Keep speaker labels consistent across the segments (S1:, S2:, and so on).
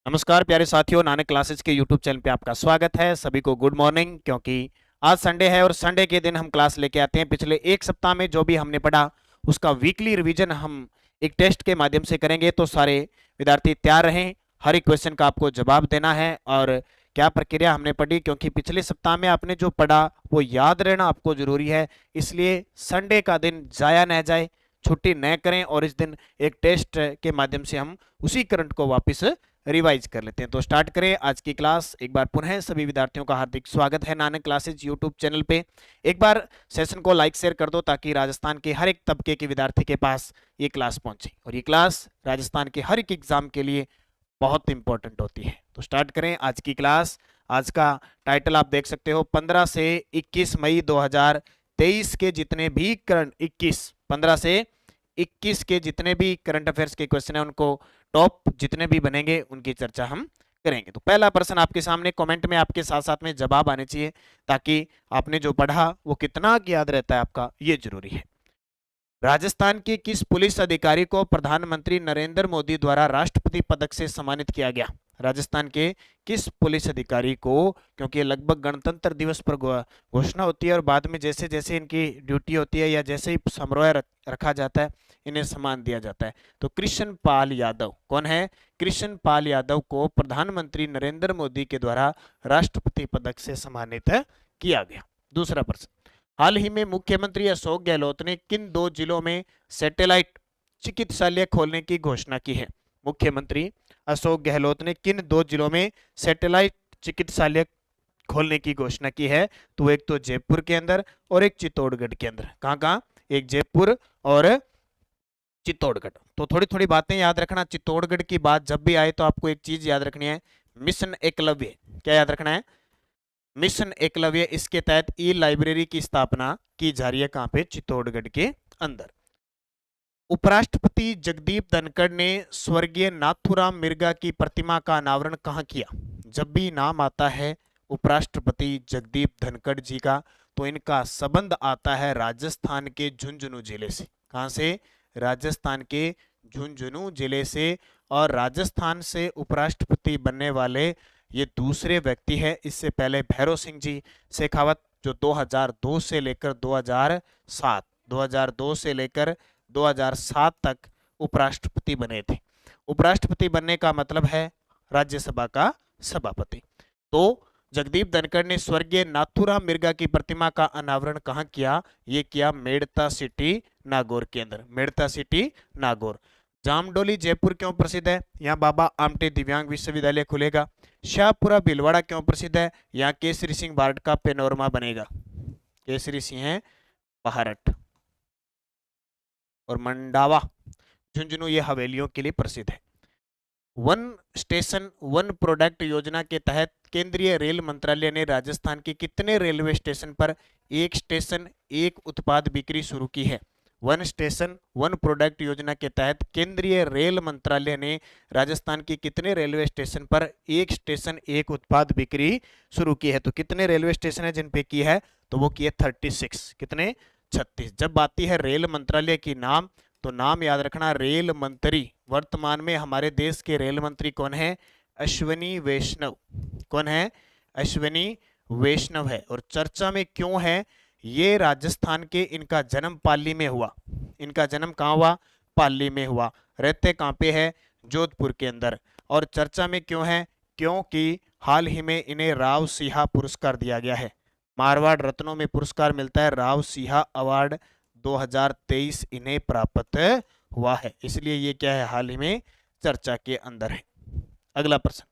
S1: नमस्कार प्यारे साथियों, नानक क्लासेज के यूट्यूब चैनल पे आपका स्वागत है। सभी को गुड मॉर्निंग। क्योंकि आज संडे है और संडे के दिन हम क्लास लेके आते हैं। पिछले एक सप्ताह में जो भी हमने पढ़ा उसका वीकली रिवीजन हम एक टेस्ट के माध्यम से करेंगे। तो सारे विद्यार्थी तैयार रहें, हर एक क्वेश्चन का आपको जवाब देना है। और क्या प्रक्रिया हमने पढ़ी, क्योंकि पिछले सप्ताह में आपने जो पढ़ा वो याद रहना आपको जरूरी है। इसलिए संडे का दिन जाया न जाए, छुट्टी न करें और इस दिन एक टेस्ट के माध्यम से हम उसी करंट को वापस रिवाइज कर लेते हैं। तो स्टार्ट करें आज की क्लास। एक बार पुनः सभी विद्यार्थियों का हार्दिक स्वागत है नानक क्लासेज यूट्यूब चैनल पे। एक बार सेशन को लाइक शेयर कर दो ताकि राजस्थान के हर एक तबके के विद्यार्थी के पास ये क्लास पहुंचे, और ये क्लास राजस्थान के हर एक एग्जाम के लिए बहुत इंपॉर्टेंट होती है। तो स्टार्ट करें आज की क्लास। आज का टाइटल आप देख सकते हो, 15 से 21 मई 2023 के जितने भी करंट 15 से 21 के जितने भी करंट अफेयर्स के क्वेश्चन है, उनको टॉप जितने भी बनेंगे उनकी चर्चा हम करेंगे। तो पहला प्रश्न आपके सामने कमेंट में आपके साथ साथ में जवाब आने चाहिए, ताकि आपने जो पढ़ा वो कितना याद रहता है आपका, ये जरूरी है। राजस्थान के किस पुलिस अधिकारी को प्रधानमंत्री नरेंद्र मोदी द्वारा राष्ट्रपति पदक से सम्मानित किया गया? राजस्थान के किस पुलिस अधिकारी को, क्योंकि लगभग गणतंत्र दिवस पर घोषणा होती है और बाद में जैसे जैसे इनकी ड्यूटी होती है या जैसे ही समारोह रखा जाता है, इन्हें सम्मान दिया जाता है। तो कृष्ण पाल यादव कौन है? कृष्ण पाल यादव को प्रधानमंत्री नरेंद्र मोदी के द्वारा राष्ट्रपति पदक से सम्मानित किया गया। दूसरा प्रश्न, हाल ही में मुख्यमंत्री अशोक गहलोत ने किन दो जिलों में सैटेलाइट चिकित्सालय खोलने की घोषणा की है? मुख्यमंत्री अशोक गहलोत ने किन दो जिलों में सैटेलाइट चिकित्सालय खोलने की घोषणा की है? तो एक तो जयपुर के अंदर और एक चित्तौड़गढ़ के अंदर। कहाँ कहाँ? एक जयपुर और चित्तौड़गढ़। तो थोड़ी थोड़ी बातें याद रखना। चित्तौड़गढ़ की बात जब भी आए तो आपको एक चीज याद रखनी है, मिशन एकलव्य। क्या याद रखना है? मिशन एकलव्य। इसके तहत ई लाइब्रेरी की स्थापना की जा रही है। कहां पे? चित्तौड़गढ़ के अंदर। उपराष्ट्रपति जगदीप धनखड़ ने स्वर्गीय नाथूराम मिर्गा की प्रतिमा का अनावरण कहां किया? जब भी नाम आता है उपराष्ट्रपति जगदीप धनखड़ जी का, तो इनका संबंध आता है राजस्थान के झुंझुनू जिले से। कहां से? राजस्थान के झुंझुनू जिले से। और राजस्थान से उपराष्ट्रपति बनने वाले ये दूसरे व्यक्ति है। इससे पहले भैरव सिंह जी शेखावत, जो 2002 से लेकर 2002 से लेकर 2007 तक उपराष्ट्रपति बने थे। उपराष्ट्रपति बनने का मतलब है राज्यसभा का सभापति। तो जगदीप धनखड़ ने स्वर्गीय नाथूराम मिर्गा की प्रतिमा का अनावरण कहां किया? ये किया मेड़ता सिटी नागौर के अंदर। मेड़ता सिटी नागौर। जामडोली जयपुर क्यों प्रसिद्ध है? यहाँ बाबा आमटे दिव्यांग विश्वविद्यालय खुलेगा। शाहपुरा भीलवाड़ा क्यों प्रसिद्ध है? यहाँ केसरी सिंह बार्ड का पेनोरमा बनेगा। केसरी सिंह बाहरट। और मंडावा झुंझुनू ये हवेलियों के लिए प्रसिद्ध है। वन स्टेशन वन प्रोडक्ट योजना के तहत केंद्रीय रेल मंत्रालय ने राजस्थान के कितने रेलवे स्टेशन पर एक स्टेशन एक उत्पाद बिक्री शुरू की है? वन स्टेशन वन प्रोडक्ट योजना के तहत केंद्रीय रेल मंत्रालय ने राजस्थान के कितने रेलवे स्टेशन पर एक स्टेशन एक उत्पाद बिक्री शुरू की है? तो कितने रेलवे स्टेशन है जिन पे की है? तो वो की है 36। कितने? 36। जब आती है रेल मंत्रालय की नाम, तो नाम याद रखना, रेल मंत्री। वर्तमान में हमारे देश के रेल मंत्री कौन है? अश्विनी वैष्णव। कौन है? अश्विनी वैष्णव है। और चर्चा में क्यों है? ये राजस्थान के, इनका जन्म पाली में हुआ। इनका जन्म कहाँ हुआ? पाली में हुआ। रहते कहाँ पे है? जोधपुर के अंदर। और चर्चा में क्यों है? क्योंकि हाल ही में इन्हें राव सिंहा पुरस्कार दिया गया है। मारवाड़ रत्नों में पुरस्कार मिलता है, राव सिंहा अवार्ड 2023 इन्हें प्राप्त हुआ है। इसलिए ये क्या है? हाल ही में चर्चा के अंदर है। अगला प्रश्न,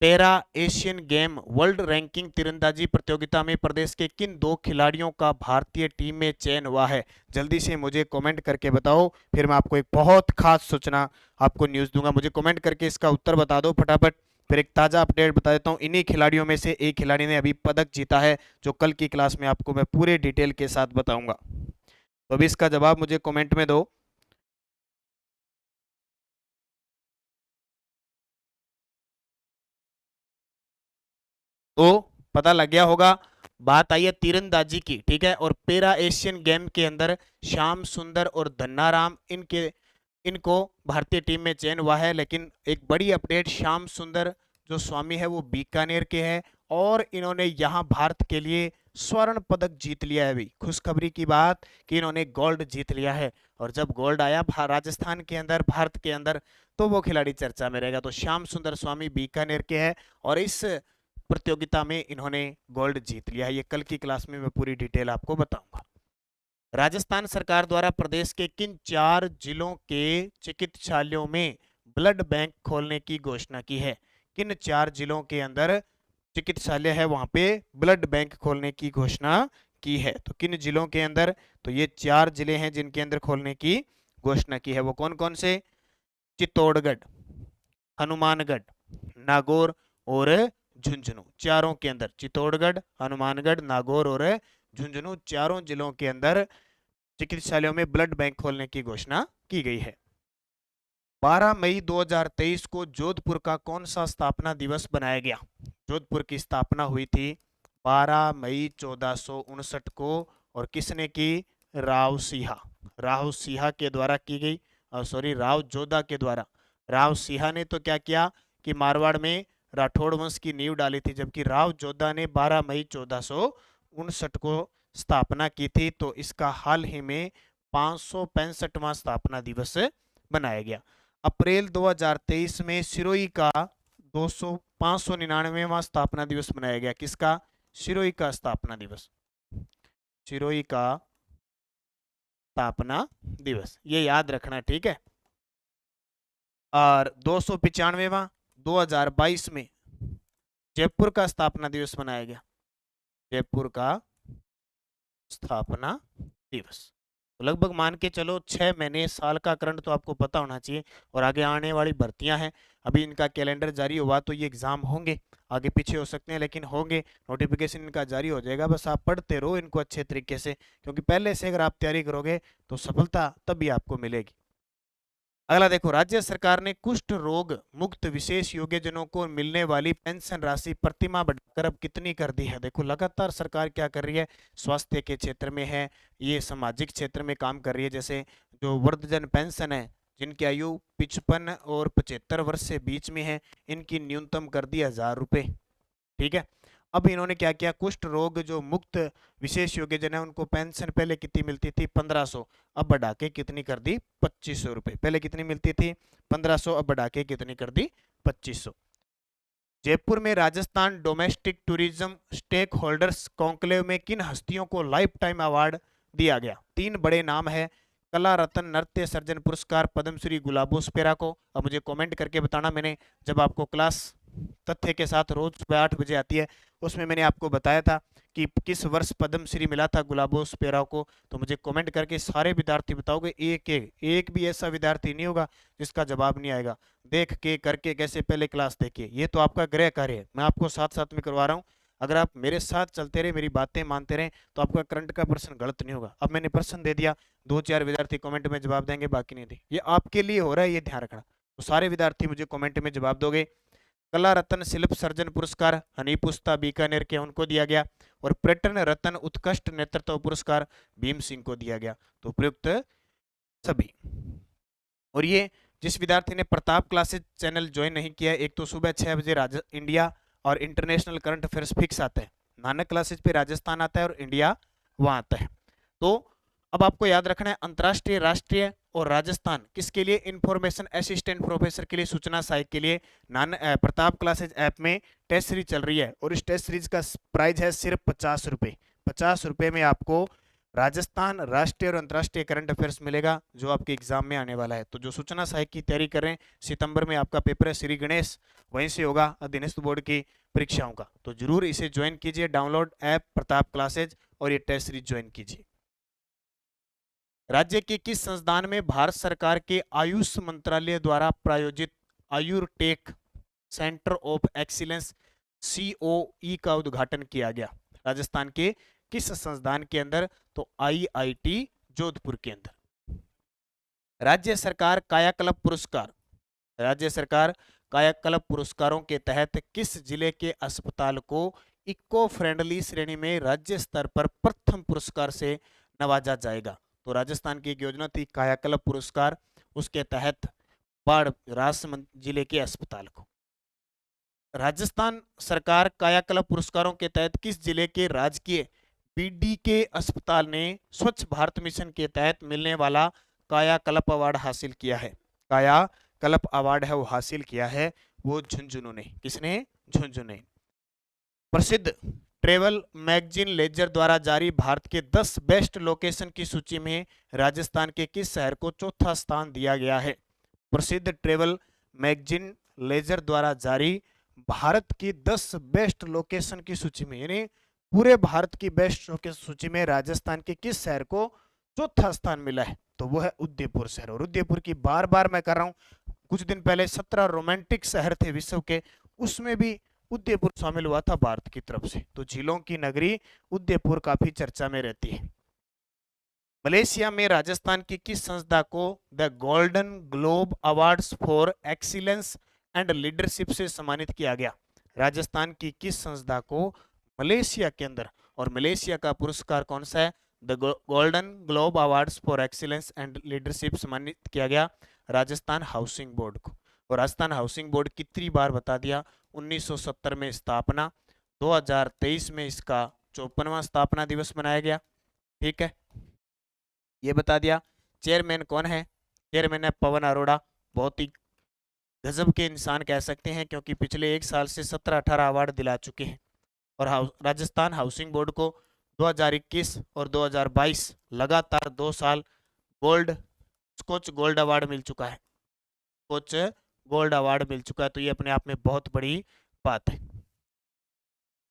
S1: para Asian game world ranking तीरंदाजी प्रतियोगिता में प्रदेश के किन दो खिलाड़ियों का भारतीय टीम में चयन हुआ है? जल्दी से मुझे कमेंट करके बताओ, फिर मैं आपको एक बहुत खास सूचना, आपको न्यूज दूंगा। मुझे कमेंट करके इसका उत्तर बता दो फटाफट। फिर एक ताजा अपडेट बता देता हूँ। इन्हीं खिलाड़ियों में से एक खिलाड़ी ने अभी पदक जीता है, जो कल की क्लास में आपको मैं पूरे डिटेल के साथ बताऊंगा। तो अभी इसका जवाब मुझे कमेंट में दो। तो पता लग गया होगा। बात आई है तीरंदाजी की, ठीक है। और पैरा एशियन गेम के अंदर श्याम सुंदर और धन्नाराम, इनके इनको भारतीय टीम में चयन हुआ है। लेकिन एक बड़ी अपडेट, श्याम सुंदर जो स्वामी है वो बीकानेर के हैं और इन्होंने यहाँ भारत के लिए स्वर्ण पदक जीत लिया है। अभी खुशखबरी की बात कि इन्होंने गोल्ड जीत लिया है। और जब गोल्ड आया राजस्थान के अंदर, भारत के अंदर, तो वो खिलाड़ी चर्चा में रहेगा। तो श्याम सुंदर स्वामी बीकानेर के हैं और इस प्रतियोगिता में इन्होंने गोल्ड जीत लिया है। ये कल की क्लास में मैं पूरी डिटेल आपको बताऊंगा। राजस्थान सरकार द्वारा प्रदेश के किन 4 जिलों के चिकित्सालयों में ब्लड बैंक खोलने की घोषणा की है? किन 4 जिलों के अंदर चिकित्सालय है वहां पे ब्लड बैंक खोलने की घोषणा की है? तो किन जिलों के अंदर? तो ये 4 जिले हैं जिनके अंदर खोलने की घोषणा की है। वो कौन कौन से? चित्तौड़गढ़, हनुमानगढ़, नागौर और झुंझुनू। चारों के अंदर चित्तौड़गढ़, हनुमानगढ़, नागौर और झुंझुनू, चारों जिलों के अंदर चिकित्सालयों में ब्लड बैंक खोलने की घोषणा की गई है। 12 मई 2023 को जोधपुर का कौन सा स्थापना दिवस बनाया गया? जोधपुर की स्थापना हुई थी 12 मई 1459 को और किसने की? राव सिंहा। राव सिंहा के द्वारा की गई, सॉरी, राव जोधा के द्वारा। राव सिंहा ने तो क्या किया कि मारवाड़ में राठौड़ वंश की नींव डाली थी, जबकि राव जोधा ने 12 मई 1459 को स्थापना की थी। तो इसका हाल ही में 565वां स्थापना दिवस बनाया गया। अप्रैल 2023 में सिरोही का 599वां स्थापना दिवस मनाया गया। किसका? सिरोही का स्थापना दिवस। सिरोही का स्थापना दिवस, ये याद रखना, ठीक है। और 295वां 2022 में जयपुर का स्थापना दिवस मनाया गया। जयपुर का स्थापना दिवस। तो लगभग मान के चलो 6 महीने, साल का करंट तो आपको पता होना चाहिए। और आगे आने वाली भर्तियां हैं, अभी इनका कैलेंडर जारी हुआ तो ये एग्जाम होंगे, आगे पीछे हो सकते हैं लेकिन होंगे। नोटिफिकेशन इनका जारी हो जाएगा, बस आप पढ़ते रहो इनको अच्छे तरीके से, क्योंकि पहले से अगर आप तैयारी करोगे तो सफलता तभी आपको मिलेगी। अगला देखो, राज्य सरकार ने कुष्ठ रोग मुक्त विशेष योग्यजनों को मिलने वाली पेंशन राशि प्रतिमाह बढ़ाकर अब कितनी कर दी है? देखो लगातार सरकार क्या कर रही है, स्वास्थ्य के क्षेत्र में है, ये सामाजिक क्षेत्र में काम कर रही है। जैसे जो वृद्धजन पेंशन है, जिनकी आयु 55 और 75 वर्ष से बीच में है, इनकी न्यूनतम कर दी 1000 रुपये, ठीक है। अब इन्होंने क्या किया, कुष्ठ रोग जो मुक्त विशेष योग्यजन है उनको पेंशन पहले कितनी मिलती थी? 1500, अब बढ़ा के कितनी कर दी? 2500 रुपए। पहले कितनी मिलती थी? 1500, अब बढ़ा के कितनी कर दी? 2500। जयपुर में Rajasthan domestic tourism stakeholders conclave में किन हस्तियों को लाइफ टाइम अवार्ड दिया गया? 3 बड़े नाम है, कला रत्न नृत्य सर्जन पुरस्कार पद्मश्री गुलाबो स्पेरा को। अब मुझे कमेंट करके बताना, मैंने जब आपको क्लास तथ्य के साथ रोज सुबह 8 बजे आती है, उसमें मैंने आपको बताया था कि किस वर्ष पद्मश्री मिला था गुलाबो स्पेरा को। तो मुझे कमेंट करके सारे विद्यार्थी बताओगे, एक भी ऐसा विद्यार्थी नहीं होगा जिसका जवाब नहीं आएगा। देख के करके कैसे, पहले क्लास देखिए, ये तो आपका गृह कार्य है, मैं आपको साथ साथ में करवा रहा हूँ। अगर आप मेरे साथ चलते रहे, मेरी बातें मानते रहे, तो आपका करंट का प्रश्न गलत नहीं होगा। अब मैंने प्रश्न दे दिया, 2-4 विद्यार्थी कमेंट में जवाब देंगे, बाकी नहीं दे, ये आपके लिए हो रहा है, ये ध्यान रखना। तो सारे विद्यार्थी मुझे कमेंट में जवाब दोगे। कला रत्न शिल्प सर्जन पुरस्कार हनीपुस्ता बीकानेर के उनको दिया गया, और पर्यटन रत्न उत्कृष्ट नेतृत्व पुरस्कार भीम सिंह को दिया गया। तो प्रयुक्त सभी। और ये जिस विद्यार्थी ने प्रताप क्लासेस चैनल ज्वाइन नहीं किया, एक तो सुबह 6 बजे इंडिया और इंटरनेशनल करंट अफेयर्स फिक्स आता है, नानक क्लासेस पे राजस्थान आता है और इंडिया वहां आता है। तो अब आपको याद रखना है, अंतरराष्ट्रीय, राष्ट्रीय और राजस्थान किसके लिए? इंफॉर्मेशन असिस्टेंट प्रोफेसर के लिए, सूचना सहायक के लिए प्रताप क्लासेज ऐप में टेस्ट सीरीज चल रही है, और इस टेस्ट सीरीज का प्राइस है सिर्फ 50 रुपये। 50 रुपये में आपको राजस्थान, राष्ट्रीय और अंतर्राष्ट्रीय करंट अफेयर्स मिलेगा, जो आपके एग्जाम में आने वाला है। तो जो सूचना सहायक की तैयारी कर रहे हैं, सितंबर में आपका पेपर है श्री गणेश, वहीं से होगा अधीनस्थ बोर्ड की परीक्षाओं का। तो जरूर इसे ज्वाइन कीजिए, डाउनलोड ऐप प्रताप क्लासेज, और ये टेस्ट सीरीज ज्वाइन कीजिए। राज्य के किस संस्थान में भारत सरकार के आयुष मंत्रालय द्वारा प्रायोजित आयुर्टेक सेंटर ऑफ एक्सीलेंस COE का उद्घाटन किया गया? राजस्थान के किस संस्थान के अंदर? तो IIT जोधपुर के अंदर। राज्य सरकार कायाकल्प पुरस्कार, राज्य सरकार कायाकल्प पुरस्कारों के तहत किस जिले के अस्पताल को इको फ्रेंडली श्रेणी में राज्य स्तर पर प्रथम पुरस्कार से नवाजा जाएगा? तो राजस्थान की एक योजना थी कायाकल्प पुरस्कार, उसके तहत बाढ़ राजसमंद जिले के अस्पताल को। राजस्थान सरकार कायाकल्प पुरस्कारों के तहत किस जिले के राजकीय बीडीके अस्पताल ने स्वच्छ भारत मिशन के तहत मिलने वाला कायाकल्प अवार्ड हासिल किया है? कायाकल्प अवार्ड है वो हासिल किया है वो झुंझुनू ने। किसने? झुंझुनू ने। प्रसिद्ध ट्रेवल मैगजीन लेजर द्वारा जारी भारत के 10 बेस्ट लोकेशन की सूची में राजस्थान के किस शहर को चौथा स्थान दिया गया है? प्रसिद्ध ट्रेवल मैगजीन लेजर द्वारा जारी भारत की 10 बेस्ट लोकेशन की सूची में, यानी पूरे भारत की बेस्ट लोकेशन सूची में राजस्थान के किस शहर को चौथा स्थान मिला है? तो वो है उदयपुर शहर। और उदयपुर की बार बार मैं कर रहा हूं, कुछ दिन पहले 17 रोमांटिक शहर थे विश्व के, उसमें भी उदयपुर शामिल हुआ था भारत की तरफ से। तो झीलों की नगरी उदयपुर काफी चर्चा में रहती है। मलेशिया में राजस्थान की किस संस्था को the golden globe awards for excellence and leadership से सम्मानित किया गया? राजस्थान की किस संस्था को मलेशिया के अंदर, और मलेशिया का पुरस्कार कौन सा है? The golden globe awards for excellence and leadership सम्मानित किया गया राजस्थान हाउसिंग बोर्ड को। और राजस्थान हाउसिंग बोर्ड कितनी बार बता दिया? 1970 में स्थापना, 2023 में इसका 54वां स्थापना दिवस मनाया गया। ठीक है, ये बता दिया। चेयरमैन कौन है? चेयरमैन है पवन अरोड़ा। बहुत ही गजब के इंसान कह सकते हैं, क्योंकि पिछले एक साल से 17-18 अवार्ड दिला चुके हैं। और राजस्थान हाउसिंग बोर्ड को 2021 और 2022 लगातार 2 साल गोल्ड स्कॉच गोल्ड अवार्ड मिल चुका है। स्कॉच गोल्ड अवार्ड मिल चुका है, तो ये अपने आप में बहुत बड़ी बात है।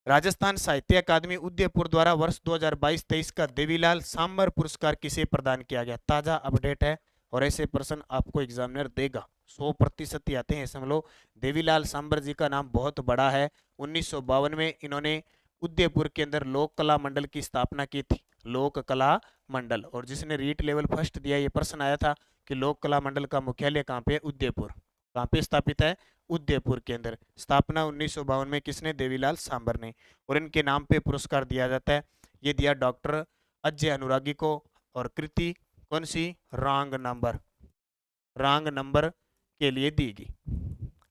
S1: राजस्थान साहित्य अकादमी उदयपुर द्वारा वर्ष 2022-23 का देवीलाल सांबर पुरस्कार किसे प्रदान किया गया? ताजा अपडेट है और ऐसे प्रश्न आपको एग्जामिनर देगा, 100% ही आते हैं, समझ लो। देवीलाल सांबर जी का नाम बहुत बड़ा है। 1952 में इन्होंने उदयपुर के अंदर लोक कला मंडल की स्थापना की थी, लोक कला मंडल। और जिसने रीट लेवल फर्स्ट दिया, ये प्रश्न आया था कि लोक कला मंडल का मुख्यालय कहाँ पे है? उदयपुर। कहाँ पे स्थापित है? उदयपुर के अंदर। स्थापना 1952 में किसने? देवीलाल सांबर ने। और इनके नाम पे पुरस्कार दिया जाता है, ये दिया डॉक्टर अजय अनुरागी को। और कृति कौन सी? रॉन्ग नंबर, रॉन्ग नंबर के लिए दी गई।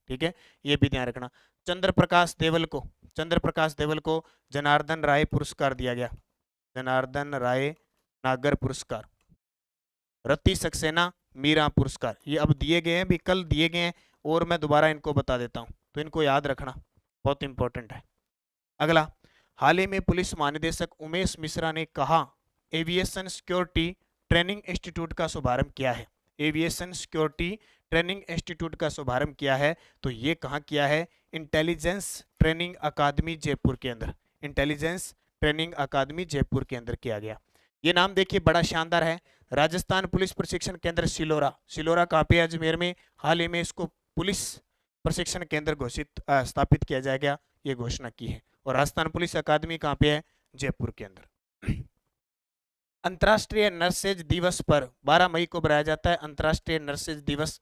S1: ठीक है, ये भी ध्यान रखना। चंद्र प्रकाश देवल को, चंद्र प्रकाश देवल को जनार्दन राय पुरस्कार दिया गया, जनार्दन राय नागर पुरस्कार। रति सक्सेना मीरा पुरस्कार, ये अब दिए गए हैं, भी कल दिए गए हैं, और मैं दोबारा इनको बता देता हूं, तो इनको याद रखना, बहुत इंपॉर्टेंट है। अगला, हाल ही में पुलिस महानिदेशक उमेश मिश्रा ने कहा एविएशन सिक्योरिटी ट्रेनिंग इंस्टीट्यूट का शुभारंभ किया है? एविएशन सिक्योरिटी ट्रेनिंग इंस्टीट्यूट का शुभारंभ किया है, तो ये कहाँ किया है? इंटेलिजेंस ट्रेनिंग अकादमी जयपुर के अंदर, इंटेलिजेंस ट्रेनिंग अकादमी जयपुर के अंदर किया गया। ये नाम देखिए बड़ा शानदार है, राजस्थान पुलिस प्रशिक्षण केंद्र सिलोरा। सिलोरा कहाँ पे? अजमेर में। हाल ही में इसको पुलिस प्रशिक्षण केंद्र घोषित स्थापित किया जाएगा, ये घोषणा की है। और राजस्थान पुलिस अकादमी कहाँ पे है? जयपुर के अंदर। अंतर्राष्ट्रीय नर्सेज दिवस पर 12 मई को मनाया जाता है अंतर्राष्ट्रीय नर्सेज दिवस।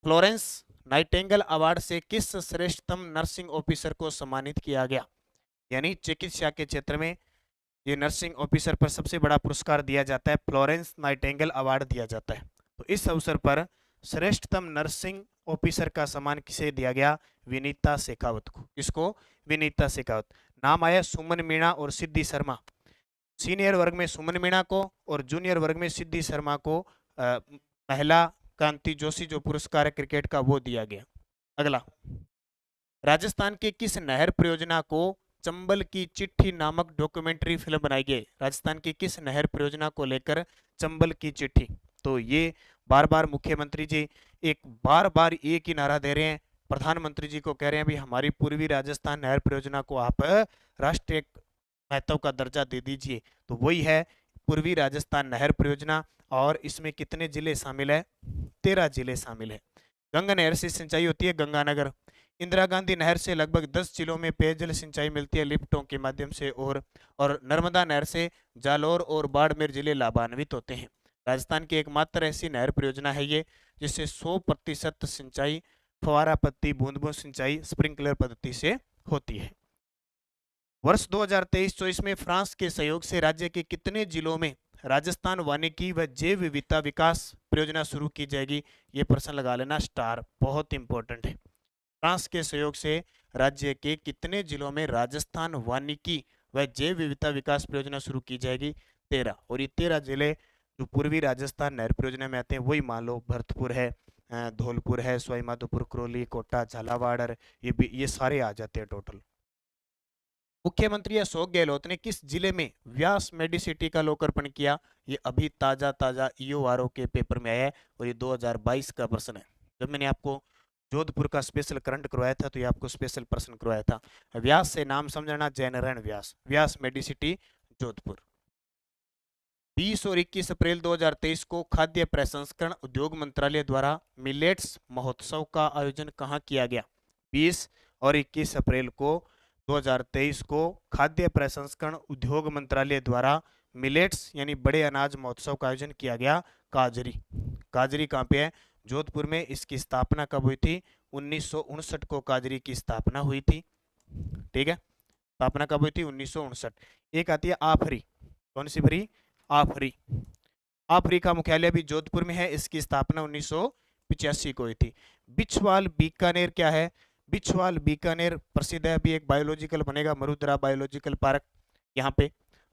S1: फ्लोरेंस नाइटिंगेल अवार्ड से किस श्रेष्ठतम नर्सिंग ऑफिसर को सम्मानित किया गया? यानी चिकित्सा के क्षेत्र में ये नर्सिंग ऑफिसर पर सबसे बड़ा पुरस्कार दिया जाता है, फ्लोरेंस नाइटिंगेल अवार्ड दिया जाता है। तो इस अवसर पर श्रेष्ठतम नर्सिंग ऑफिसर का सम्मान किसे दिया गया? विनीता शेखावत को। किसको? विनीता शेखावत। नाम आया सुमन मीणा और सिद्धि शर्मा। सीनियर वर्ग में सुमन मीणा को और जूनियर वर्ग में सिद्धि शर्मा को महिला कांति जोशी जो पुरस्कार है क्रिकेट का, वो दिया गया। अगला, राजस्थान के किस नहर परियोजना को चंबल की चिट्ठी नामक डॉक्यूमेंट्री फिल्म बनाई गई? राजस्थान की किस नहर परियोजना को लेकर चंबल की चिट्ठी? तो ये बार बार मुख्यमंत्री जी बार बार एक ही नारा दे रहे हैं, प्रधानमंत्री जी को कह रहे हैं भी हमारी पूर्वी राजस्थान नहर परियोजना को आप राष्ट्रीय महत्व का दर्जा दे दीजिए। तो वही है पूर्वी राजस्थान नहर परियोजना। और इसमें कितने जिले शामिल है? 13 जिले शामिल है। गंगा नहर से सिंचाई होती है गंगानगर। इंदिरा गांधी नहर से लगभग 10 जिलों में पेयजल सिंचाई मिलती है लिफ्टों के माध्यम से। और नर्मदा नहर से जालौर और बाड़मेर जिले लाभान्वित होते हैं। राजस्थान की एकमात्र ऐसी नहर परियोजना है ये जिससे 100% सिंचाई फवारा पद्धति, बूंद बूंद सिंचाई, स्प्रिंकलर पद्धति से होती है। वर्ष 2023-24 में फ्रांस के सहयोग से राज्य के कितने जिलों में राजस्थान वानिकी व जैव विविधता विकास परियोजना शुरू की जाएगी? ये प्रश्न लगा लेना स्टार, बहुत इंपॉर्टेंट है। फ्रांस के सहयोग से राज्य के कितने जिलों में राजस्थान वानिकी व जैव विविधता विकास परियोजना शुरू की जाएगी? 13। और ये 13 जिले जो पूर्वी राजस्थान नहर परियोजना में आते हैं वही मान लो भरतपुर है, धौलपुर है, सवाई माधोपुर, करौली, कोटा, झालावाड़, और ये सारे आ जाते हैं टोटल। मुख्यमंत्री अशोक गहलोत ने किस जिले में व्यास मेडिसिटी का लोकार्पण किया? ये अभी ताजा ताजा ईओआरओ के पेपर में आया है और ये 2022 का प्रश्न है। जब मैंने आपको जोधपुर का स्पेशल करंट करवाया था तो ये आपको स्पेशल प्रश्न करवाया था। व्यास से नाम समझना, जयनारायण व्यास, व्यास मेडिसिटी जोधपुर। 20 और 21 अप्रैल 2023 को खाद्य प्रसंस्करण उद्योग मंत्रालय द्वारा मिलेट्स महोत्सव का आयोजन कहाँ किया गया? 20 और 21 अप्रैल को 2023 को खाद्य प्रसंस्करण उद्योग मंत्रालय द्वारा मिलेट्स यानी बड़े अनाज महोत्सव का आयोजन किया गया काजरी। काजरी कहाँ पे है? जोधपुर में। इसकी स्थापना कब हुई थी? 1959 को काजरी की स्थापना हुई थी। ठीक है, स्थापना कब हुई थी? 1959। एक आती है आफरी, कौन सी भरी? आफरी। आफरी का मुख्यालय भी जोधपुर में है, इसकी स्थापना 1985 को हुई थी। बिछवाल बीकानेर क्या है? बिछवाल बीकानेर प्रसिद्ध है, अभी एक बायोलॉजिकल बनेगा, मरुद्रा बायोलॉजिकल पार्क यहाँ पे।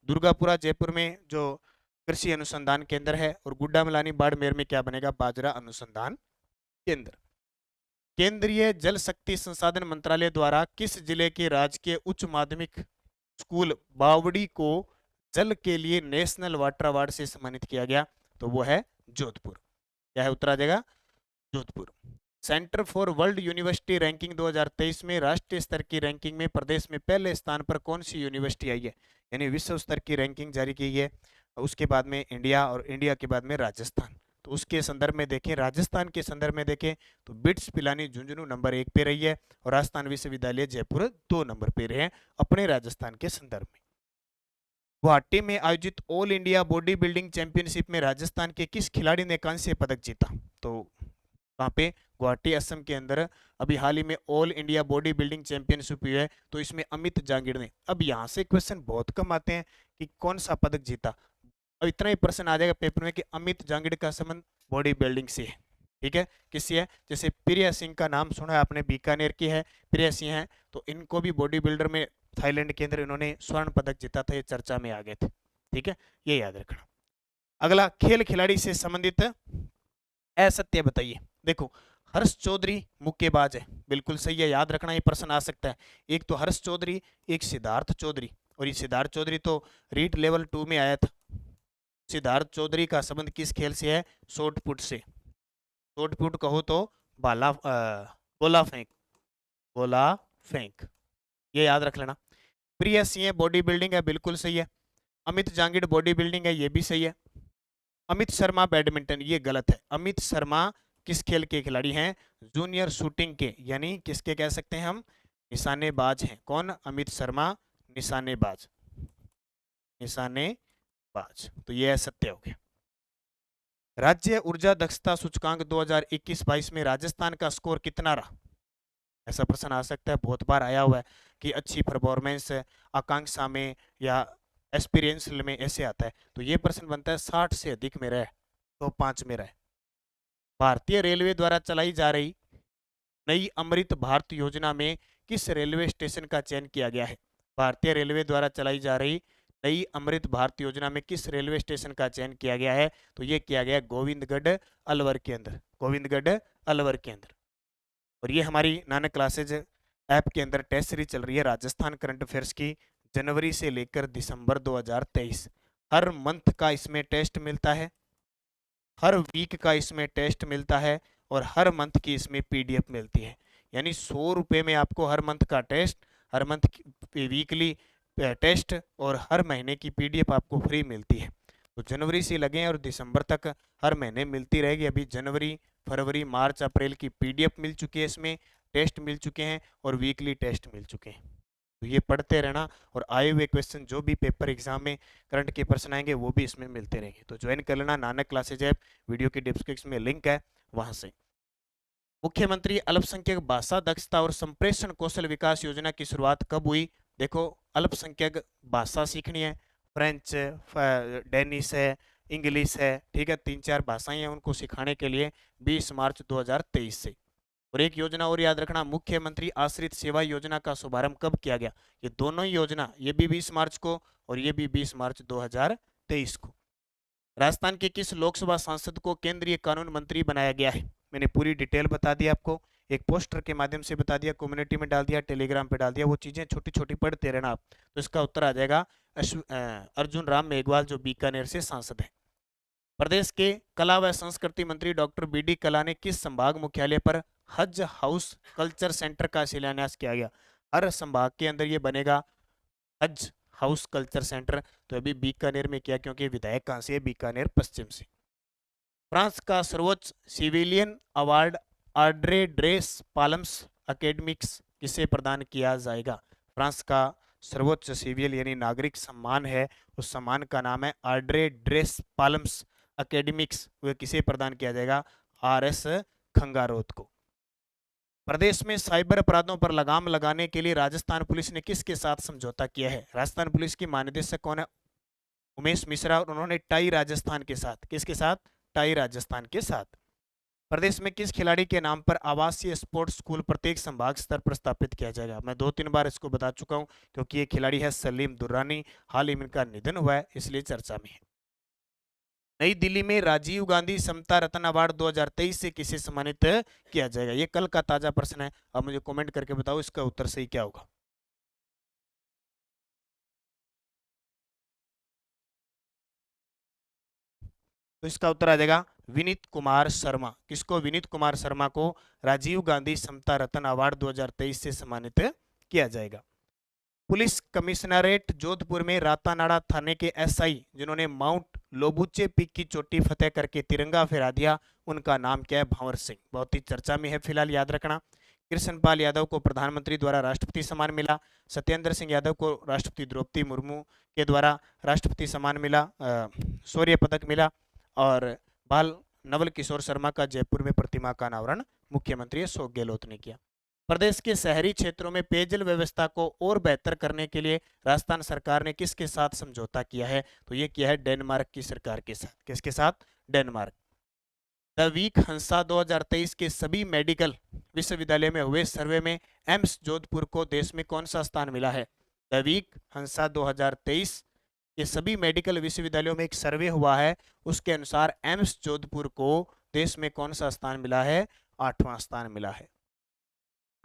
S1: दुर्गापुरा जयपुर में जो कृषि अनुसंधान केंद्र है, और गुड्डामलानी बाड़मेर में क्या बनेगा? बाजरा अनुसंधान केंद्र। केंद्रीय जल शक्ति संसाधन मंत्रालय द्वारा किस जिले के राजकीय उच्च माध्यमिक स्कूल बावड़ी को जल के लिए नेशनल वाटर अवार्ड से सम्मानित किया गया? तो वो है जोधपुर। क्या है? उत्तर आ जाएगा Jodhpur. Centre for world university ranking 2023 में राष्ट्रीय स्तर की रैंकिंग में प्रदेश में पहले स्थान पर कौन सी यूनिवर्सिटी आई है? यानी विश्व स्तर की रैंकिंग जारी की है, उसके बाद में इंडिया, और इंडिया के बाद में राजस्थान। तो उसके संदर्भ में देखें, राजस्थान के संदर्भ में देखें तो बिट्स पिलानी झुंझुनू नंबर 1 पे रही है, और राजस्थान विश्वविद्यालय जयपुर 2 नंबर पे रहे हैं अपने राजस्थान के संदर्भ में। गुवाहाटी में आयोजित all India body building championship में राजस्थान के किस खिलाड़ी ने कांस्य पदक जीता? तो वहां पे गुवाहाटी असम के अंदर अभी हाल ही में all India body building championship हुई है, तो इसमें अमित जांगिड़ ने। अब यहाँ से क्वेश्चन बहुत कम आते हैं कि कौन सा पदक जीता। अब इतना ही प्रश्न आ जाएगा पेपर में कि अमित जांगिड़ का संबंध बॉडी बिल्डिंग से है। ठीक है, किससे है? जैसे प्रिया सिंह का नाम सुना है आपने, बीकानेर की है, प्रिया सिंह है, तो इनको भी बॉडी बिल्डर में थाईलैंड के अंदर इन्होंने स्वर्ण पदक जीता था, ये चर्चा में आ गए थे। ठीक है, ये याद रखना। अगला, खेल खिलाड़ी से संबंधित असत्य बताइए। देखो, हर्ष चौधरी मुक्केबाज है, बिल्कुल सही है, याद रखना, ये प्रश्न आ सकता है। एक तो हर्ष चौधरी, एक सिद्धार्थ चौधरी, और ये सिद्धार्थ चौधरी तो रीट लेवल 2 में आया था। सिद्धार्थ चौधरी का संबंध किस खेल से है? शॉर्ट पुट से। शॉर्ट पुट कहो तो गोला फेंक, गोला फेंक, ये याद रख लेना। प्रिया सिंह बॉडी बिल्डिंग है, बिल्कुल सही है। अमित जांगिड़ बॉडी बिल्डिंग है, ये भी सही है। अमित शर्मा बैडमिंटन, ये गलत है। अमित शर्मा किस खेल के खिलाड़ी हैं? जूनियर शूटिंग के, यानी किसके कह सकते हैं हम? निशानेबाज हैं। कौन? अमित शर्मा निशानेबाज, निशानेबाज। तो ये सत्य हो गया। राज्य ऊर्जा दक्षता सूचकांक 2021-22 में राजस्थान का स्कोर कितना रहा? ऐसा प्रश्न आ सकता है, बहुत बार आया हुआ है कि अच्छी परफॉर्मेंस आकांक्षा में या एक्सपीरियंस में ऐसे आता है, तो ये प्रश्न बनता है 60 से अधिक में रहे तो 5 में रहे। भारतीय रेलवे द्वारा चलाई जा रही नई अमृत भारत योजना में किस रेलवे स्टेशन का चयन किया गया है? भारतीय रेलवे द्वारा चलाई जा रही नई अमृत भारत योजना में किस रेलवे स्टेशन का चयन किया गया है? तो ये किया गया गोविंदगढ़ अलवर के अंदर, गोविंदगढ़ अलवर के अंदर। और ये हमारी नानक क्लासेज ऐप के अंदर टेस्ट सीरीज चल रही है राजस्थान करंट अफेयर्स की, जनवरी से लेकर दिसंबर 2023। हर मंथ का इसमें टेस्ट मिलता है, हर वीक का इसमें टेस्ट मिलता है, और हर मंथ की इसमें पीडीएफ मिलती है। यानी 100 रुपये में आपको हर मंथ का टेस्ट, हर मंथ की वीकली टेस्ट, और हर महीने की पीडीएफ आपको फ्री मिलती है। तो जनवरी से लगें और दिसंबर तक हर महीने मिलती रहेगी। अभी जनवरी, फरवरी, मार्च, अप्रैल की पीडीएफ मिल चुकी है, इसमें टेस्ट मिल चुके हैं, और वीकली टेस्ट मिल चुके हैं। तो ये पढ़ते रहना, और आए हुए क्वेश्चन जो भी पेपर एग्जाम में करंट के प्रश्न आएंगे वो भी इसमें मिलते रहेंगे। तो ज्वाइन कर लेना नानक क्लासेज ऐप, वीडियो की डिस्क्रिप्शन में लिंक है, वहां से। मुख्यमंत्री अल्पसंख्यक भाषा दक्षता और संप्रेषण कौशल विकास योजना की शुरुआत कब हुई? देखो, अल्पसंख्यक भाषा सीखनी है, फ्रेंच, डेनिश है, इंग्लिश है, ठीक है, 3-4 भाषाएं हैं, उनको सिखाने के लिए 20 मार्च 2023 से। और एक योजना और याद रखना, मुख्यमंत्री आश्रित सेवा योजना का शुभारंभ कब किया गया? ये दोनों ही योजना, ये भी 20 मार्च को और ये भी 20 मार्च 2023 को। राजस्थान के किस लोकसभा सांसद को केंद्रीय कानून मंत्री बनाया गया है? मैंने पूरी डिटेल बता दी आपको, एक पोस्टर के माध्यम से बता दिया, कम्युनिटी में डाल दिया, टेलीग्राम पे डाल दिया, वो चीजें छोटी छोटी पढ़ते रहना आप। तो इसका उत्तर आ जाएगा अर्जुन राम मेघवाल, जो बीकानेर से सांसद है। प्रदेश के कला व संस्कृति मंत्री डॉक्टर बी.डी. कला ने किस संभाग मुख्यालय पर हज हाउस कल्चर सेंटर का शिलान्यास किया गया? हर संभाग के अंदर ये बनेगा हज हाउस कल्चर सेंटर। तो अभी बीकानेर में किया, क्योंकि विधायक कहां से है? बीकानेर पश्चिम से। फ्रांस का सर्वोच्च सिविलियन अवार्ड आर्ड्रे ड्रेस पालम्स अकेडमिक्स किसे प्रदान किया जाएगा? फ्रांस का सर्वोच्च सिविल यानी नागरिक सम्मान है, उस सम्मान का नाम है आर्ड्रे ड्रेस पालम्स अकेडमिक्स। वह किसे प्रदान किया जाएगा? आर.एस. खंगारोत को। प्रदेश में साइबर अपराधों पर लगाम लगाने के लिए राजस्थान पुलिस ने किसके साथ समझौता किया है? राजस्थान पुलिस की महानिदेशक कौन है? उमेश मिश्रा, और उन्होंने टाई राजस्थान के साथ, किसके साथ? टाई राजस्थान के साथ। प्रदेश में किस खिलाड़ी के नाम पर आवासीय स्पोर्ट्स स्कूल प्रत्येक संभाग स्तर पर स्थापित किया जाएगा? मैं 2-3 बार इसको बता चुका हूं, क्योंकि ये खिलाड़ी है सलीम दुर्रानी, हाल ही में इनका निधन हुआ है, इसलिए चर्चा में है। नई दिल्ली में राजीव गांधी समता रत्न अवार्ड 2023 से किसे सम्मानित किया जाएगा? ये कल का ताजा प्रश्न है, अब मुझे कमेंट करके बताओ इसका उत्तर सही क्या होगा। तो इसका उत्तर आ जाएगा विनीत कुमार शर्मा। किसको? विनीत कुमार शर्मा को राजीव गांधी समता रत्न अवार्ड 2023 से सम्मानित किया जाएगा। पुलिस कमिश्नरेट जोधपुर में रातानाड़ा थाने के एसआई जिन्होंने माउंट लोबुचे पीक की चोटी फतेह करके तिरंगा फहरा दिया, उनका नाम क्या है? भंवर सिंह। बहुत ही चर्चा में है फिलहाल, याद रखना। कृष्णपाल यादव को प्रधानमंत्री द्वारा राष्ट्रपति सम्मान मिला। सत्येंद्र सिंह यादव को राष्ट्रपति द्रौपदी मुर्मू के द्वारा राष्ट्रपति सम्मान मिला, शौर्य पदक मिला। और बाल नवल किशोर शर्मा का जयपुर में प्रतिमा का अनावरण मुख्यमंत्री अशोक गहलोत ने किया। प्रदेश के शहरी क्षेत्रों में पेयजल व्यवस्था को और बेहतर करने के लिए राजस्थान सरकार ने किसके साथ समझौता किया है? तो ये किया है डेनमार्क की सरकार के साथ। किसके साथ? डेनमार्क। द वीक हंसा 2023 के सभी मेडिकल विश्वविद्यालय में हुए सर्वे में एम्स जोधपुर को देश में कौन सा स्थान मिला है? द वीक हंसा 2023 ये सभी मेडिकल विश्वविद्यालयों में एक सर्वे हुआ है, उसके अनुसार एम्स जोधपुर को देश में कौन सा स्थान मिला है? 8वां स्थान मिला है।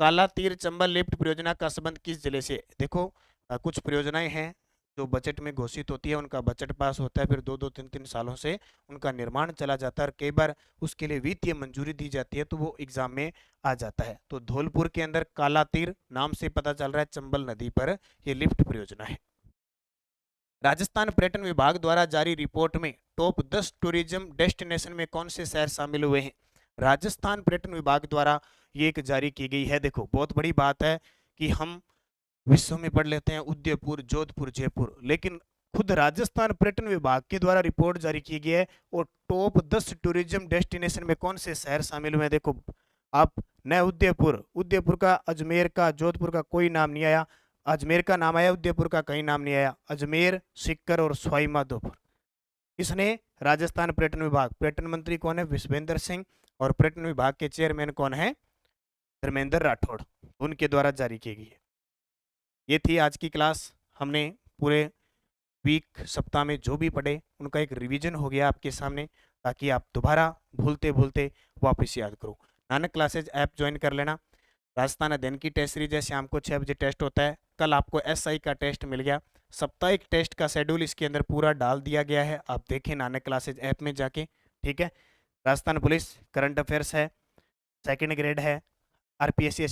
S1: काला तीर चंबल लिफ्ट परियोजना का संबंध किस जिले से? देखो कुछ परियोजनाएं हैं जो बजट में घोषित होती है, उनका बजट पास होता है, फिर 2-2 3-3 सालों से उनका निर्माण चला जाता है, और कई बार उसके लिए वित्तीय मंजूरी दी जाती है, तो वो एग्जाम में आ जाता है। तो धौलपुर के अंदर काला तीर नाम से पता चल रहा है, चंबल नदी पर यह लिफ्ट परियोजना है। राजस्थान पर्यटन विभाग द्वारा जारी रिपोर्ट में टॉप 10 टूरिज्म डेस्टिनेशन में कौन से शहर शामिल हुए हैं? राजस्थान पर्यटन विभाग द्वारा ये एक जारी की गई है। देखो बहुत बड़ी बात है कि हम विश्व में पढ़ लेते हैं उदयपुर, जोधपुर, जयपुर, लेकिन खुद राजस्थान पर्यटन विभाग के द्वारा रिपोर्ट जारी की गई है, और टॉप 10 टूरिज्म डेस्टिनेशन में कौन से शहर शामिल हुए हैं? देखो आप न उदयपुर, उदयपुर का, अजमेर का, जोधपुर का कोई नाम नहीं आया। अजमेर का नाम आया, उदयपुर का कहीं नाम नहीं आया। अजमेर, सीकर और सवाई माधोपुर। इसने राजस्थान पर्यटन विभाग, पर्यटन मंत्री कौन है? विश्वेंद्र सिंह, और पर्यटन विभाग के चेयरमैन कौन है? धर्मेंद्र राठौड़, उनके द्वारा जारी की गई है। ये थी आज की क्लास। हमने पूरे वीक, सप्ताह में जो भी पढ़े उनका एक रिवीजन हो गया आपके सामने, ताकि आप दोबारा भूलते भूलते वापस याद करो। नानक क्लासेज ऐप ज्वाइन कर लेना। राजस्थान अध्ययन की टेस्ट सीरीज है, शाम को 6 बजे टेस्ट होता है। कल आपको एसआई का टेस्ट मिल गया, साप्ताहिक टेस्ट का शेड्यूल इसके अंदर पूरा डाल दिया गया है, आप देखें नानक क्लासेज ऐप में जाके, ठीक है। राजस्थान पुलिस करंट अफेयर्स है, सेकंड ग्रेड है, आरपीएससी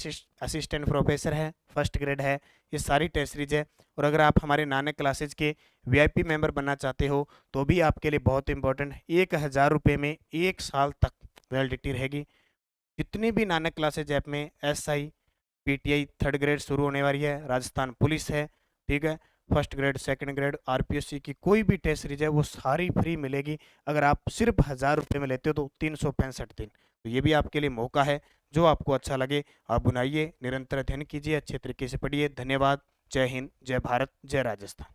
S1: असिस्टेंट प्रोफेसर है, फर्स्ट ग्रेड है, ये सारी टेस्ट सीरीज है। और अगर आप हमारे नानक क्लासेज के वीआईपी मेंबर बनना चाहते हो तो भी आपके लिए बहुत इंपॉर्टेंट, 1000 रुपये में 1 साल तक वैलिडिटी रहेगी। जितनी भी नानक क्लासेज ऐप में एसआई, पीटीआई थर्ड ग्रेड शुरू होने वाली है, राजस्थान पुलिस है, ठीक है, first grade, second grade, RPSC की कोई भी टेस्ट सीरीज है वो सारी फ्री मिलेगी। अगर आप सिर्फ 1000 रुपये में लेते हो तो 365 दिन। तो ये भी आपके लिए मौका है, जो आपको अच्छा लगे आप बनाइए, निरंतर अध्ययन कीजिए, अच्छे तरीके से पढ़िए। धन्यवाद। जय हिंद, जय भारत, जय राजस्थान।